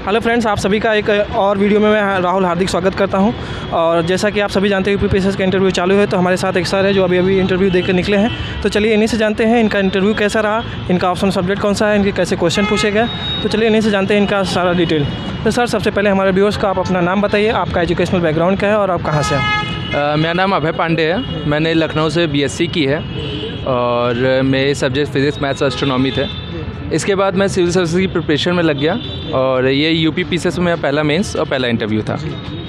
Hello friends, आप सभी का एक और वीडियो में मैं राहुल हार्दिक स्वागत करता हूं। और जैसा कि आप सभी जानते हैं यूपीपीएससी का इंटरव्यू चालू है, तो हमारे साथ एक सर है जो अभी इंटरव्यू देकर निकले हैं। तो चलिए इन्हीं से जानते हैं इनका इंटरव्यू कैसा रहा, इनका ऑप्शन सब्जेक्ट कौन सा है, इनके कैसे क्वेश्चन पूछे गए। तो चलिए इन्हीं से जानते हैं इनका सारा डिटेल। तो सर, सबसे पहले हमारे व्यूअर्स का आप अपना नाम बताइए, आपका एजुकेशनल बैकग्राउंड क्या है और आप कहाँ से हैं। मेरा नाम अभय पांडे है। मैंने लखनऊ से बीएससी की है और मेरे सब्जेक्ट फिज़िक्स, मैथ्स और एस्ट्रोनॉमी थे। इसके बाद मैं सिविल सर्विस की प्रिपरेशन में लग गया और ये यूपीपीएससी में मेरा पहला मेंस और पहला इंटरव्यू था।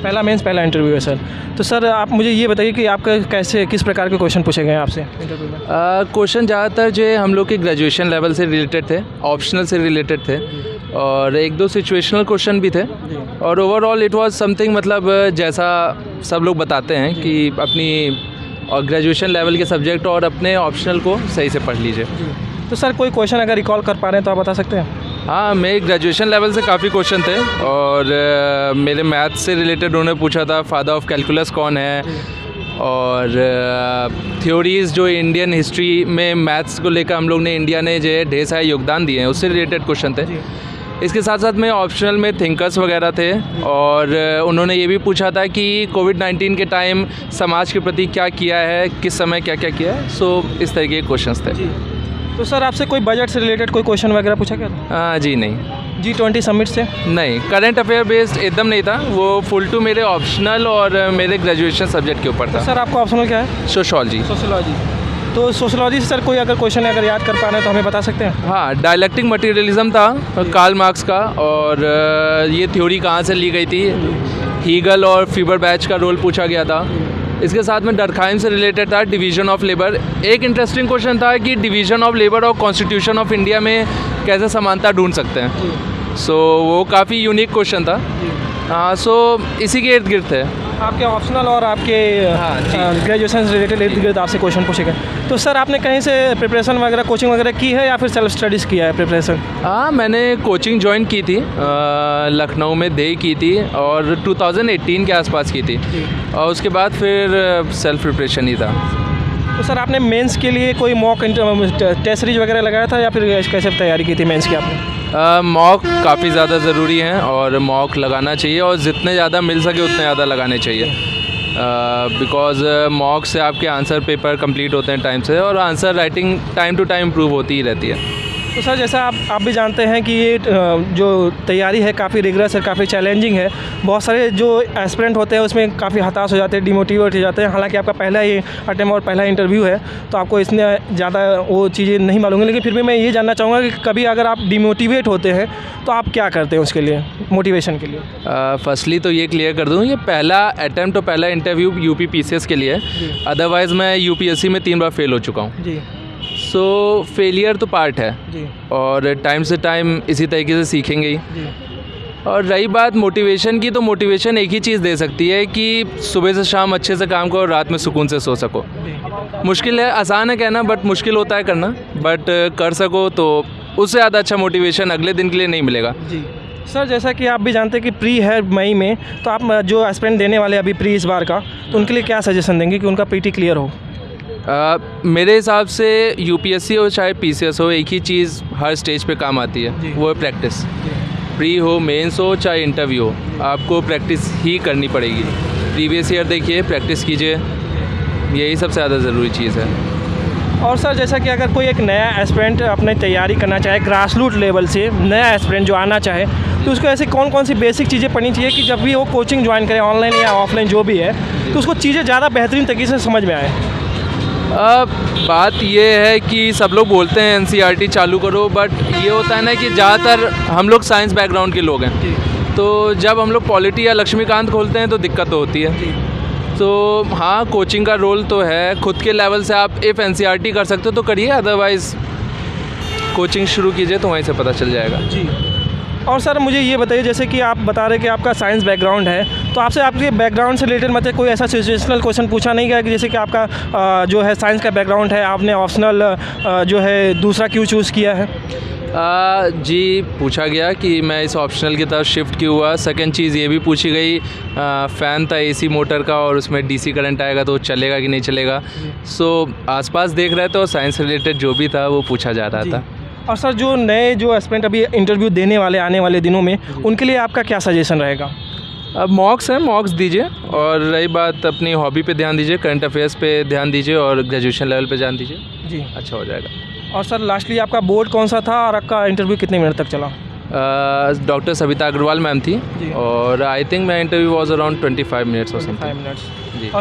पहला मेंस पहला इंटरव्यू है सर। तो सर, आप मुझे ये बताइए कि आपका किस प्रकार के क्वेश्चन पूछे गए हैं आपसे इंटरव्यू में। क्वेश्चन ज़्यादातर जो हम लोग के ग्रेजुएशन लेवल से रिलेटेड थे, ऑप्शनल से रिलेटेड थे और एक दो सिचुएशनल क्वेश्चन भी थे। और ओवरऑल इट वाज समथिंग, मतलब जैसा सब लोग बताते हैं कि अपनी और ग्रेजुएशन लेवल के सब्जेक्ट और अपने ऑप्शनल को सही से पढ़ लीजिए। तो सर, कोई क्वेश्चन अगर रिकॉल कर पा रहे हैं तो आप बता सकते हैं। हाँ, मेरे ग्रेजुएशन लेवल से काफ़ी क्वेश्चन थे और मेरे मैथ्स से रिलेटेड उन्होंने पूछा था फादर ऑफ कैलकुलस कौन है, और थ्योरीज़ जो इंडियन हिस्ट्री में मैथ्स को लेकर हम लोग ने, इंडिया ने जो ढेर सारे योगदान दिए हैं, उससे रिलेटेड क्वेश्चन थे। इसके साथ साथ में ऑप्शनल में थिंकर्स वगैरह थे और उन्होंने ये भी पूछा था कि कोविड-19 के टाइम समाज के प्रति क्या किया है, किस समय क्या क्या किया है। सो इस तरीके के क्वेश्चंस थे। तो सर, आपसे कोई बजट से रिलेटेड कोई क्वेश्चन वगैरह पूछा गया? जी नहीं। G20 समिट से नहीं, करंट अफेयर बेस्ड एकदम नहीं था वो, फुल टू मेरे ऑप्शनल और मेरे ग्रेजुएशन सब्जेक्ट के ऊपर था। तो सर, आपका ऑप्शनल क्या है? सोशियोलॉजी। तो सोशियोलॉजी से सर कोई अगर क्वेश्चन अगर याद कर पा रहे हैं तो हमें बता सकते हैं। हाँ, डायलेक्टिक मटेरियलिज्म था कार्ल मार्क्स का, और ये थ्योरी कहाँ से ली गई थी, हीगल और फीबरबैच का रोल पूछा गया था। इसके साथ में डर्कहाइम से रिलेटेड था डिवीज़न ऑफ लेबर। एक इंटरेस्टिंग क्वेश्चन था कि डिवीज़न ऑफ लेबर और कॉन्स्टिट्यूशन ऑफ इंडिया में कैसे समानता ढूंढ सकते हैं। सो वो काफ़ी यूनिक क्वेश्चन था। हाँ, सो इसी के इर्द गिर्द थे आपके ऑप्शनल और आपके ग्रेजुएशन से रिलेटेड इर्द गिर्द आपसे क्वेश्चन पूछे गए। तो सर, आपने कहीं से प्रिपरेशन वगैरह कोचिंग वगैरह की है या फिर सेल्फ स्टडीज़ किया है प्रिपरेशन? हाँ, मैंने कोचिंग ज्वाइन की थी, लखनऊ में दे की थी और 2018 के आसपास की थी, और उसके बाद फिर सेल्फ प्रिपरेशन ही था। तो सर, आपने मेंस के लिए कोई मॉक टेस्ट सीरीज वगैरह लगाया था या फिर कैसे तैयारी की थी मेंस की आपने? मॉक काफ़ी ज़्यादा ज़रूरी है और मॉक लगाना चाहिए, और जितने ज़्यादा मिल सके उतने ज़्यादा लगाने चाहिए, बिकॉज़ मॉक से आपके आंसर पेपर कंप्लीट होते हैं टाइम से, और answer writing time to time improve होती ही रहती है। तो सर, जैसा आप भी जानते हैं कि ये जो तैयारी है काफ़ी रिगरस है, काफ़ी चैलेंजिंग है। बहुत सारे जो एस्पिरेंट होते हैं उसमें काफ़ी हताश हो जाते हैं, डिमोटिवेट हो जाते हैं। हालांकि आपका पहला ही अटेम्प्ट और पहला इंटरव्यू है, तो आपको इसमें ज़्यादा वो चीज़ें नहीं मालूम है, लेकिन फिर भी मैं ये जानना चाहूँगा कि कभी अगर आप डिमोटिवेट होते हैं तो आप क्या करते हैं उसके लिए, मोटिवेशन के लिए? फर्स्टली तो ये क्लियर कर दूँ, ये पहला अटेम्प्ट और पहला इंटरव्यू यूपीपीसीएस के लिए, अदरवाइज़ मैं यूपीएससी में 3 बार फेल हो चुका हूँ जी। सो फेलियर तो पार्ट है जी, और टाइम से टाइम इसी तरीके से सीखेंगे ही जी। और रही बात मोटिवेशन की, तो मोटिवेशन एक ही चीज़ दे सकती है कि सुबह से शाम अच्छे से काम करो, रात में सुकून से सो सको। मुश्किल है, आसान है कहना, बट मुश्किल होता है करना, बट कर सको तो उससे ज़्यादा अच्छा मोटिवेशन अगले दिन के लिए नहीं मिलेगा जी। सर, जैसा कि आप भी जानते हैं कि प्री है मई में, तो आप जो एस्पिरेंट देने वाले अभी प्री इस बार का, तो उनके लिए क्या सजेशन देंगे कि उनका पीटी क्लियर हो? मेरे हिसाब से यूपीएससी हो चाहे पीसीएस हो, एक ही चीज़ हर स्टेज पे काम आती है, वो है प्रैक्टिस। प्री हो, मेंस हो चाहे इंटरव्यू हो, आपको प्रैक्टिस ही करनी पड़ेगी। प्रीवियस ईयर देखिए, प्रैक्टिस कीजिए, यही सबसे ज़्यादा ज़रूरी चीज़ है। और सर, जैसा कि अगर कोई एक नया एस्पिरेंट अपनी तैयारी करना चाहे, ग्रास रूट लेवल से नया एस्पिरेंट जो आना चाहे, तो उसको ऐसे कौन कौन सी बेसिक चीज़ें पढ़नी चाहिए कि जब भी वो कोचिंग ज्वाइन करे, ऑनलाइन या ऑफलाइन जो भी है, तो उसको चीज़ें ज़्यादा बेहतरीन तरीके से समझ में आए? बात ये है कि सब लोग बोलते हैं एनसीईआरटी चालू करो, बट ये होता है ना कि ज़्यादातर हम लोग साइंस बैकग्राउंड के लोग हैं, तो जब हम लोग पॉलिटी या लक्ष्मीकांत खोलते हैं तो दिक्कत तो होती है। तो हाँ, कोचिंग का रोल तो है, खुद के लेवल से आप इफ़ एनसीईआरटी कर सकते हो तो करिए, अदरवाइज़ कोचिंग शुरू कीजिए तो वहीं से पता चल जाएगा जी। और सर, मुझे ये बताइए, जैसे कि आप बता रहे कि आपका साइंस बैकग्राउंड है, तो आपसे आपके बैकग्राउंड से रिलेटेड मतलब कोई ऐसा सिचुएशनल क्वेश्चन पूछा नहीं गया कि जैसे कि आपका जो है साइंस का बैकग्राउंड है, आपने ऑप्शनल जो है दूसरा क्यों चूज़ किया है? जी, पूछा गया कि मैं इस ऑप्शनल की तरफ शिफ्ट क्यों हुआ। सेकंड चीज़ ये भी पूछी गई, फ़ैन था एसी मोटर का और उसमें डीसी करंट आएगा तो चलेगा कि नहीं चलेगा। सो आसपास देख रहे थे और साइंस रिलेटेड जो भी था वो पूछा जा रहा था। और सर जो नए जो एस्पिरेंट अभी इंटरव्यू देने वाले आने वाले दिनों में उनके लिए आपका क्या सजेशन रहेगा? अब मॉक्स हैं, मॉक्स दीजिए, और रही बात अपनी हॉबी पे ध्यान दीजिए, करंट अफेयर्स पे ध्यान दीजिए और ग्रेजुएशन लेवल पे ध्यान दीजिए जी, अच्छा हो जाएगा। और सर लास्टली आपका बोर्ड कौन सा था और आपका इंटरव्यू कितने मिनट तक चला? डॉक्टर सविता अग्रवाल मैम थी जी। और I think my interview was around 25 minutes और 5 समथिंग। मिनट्स।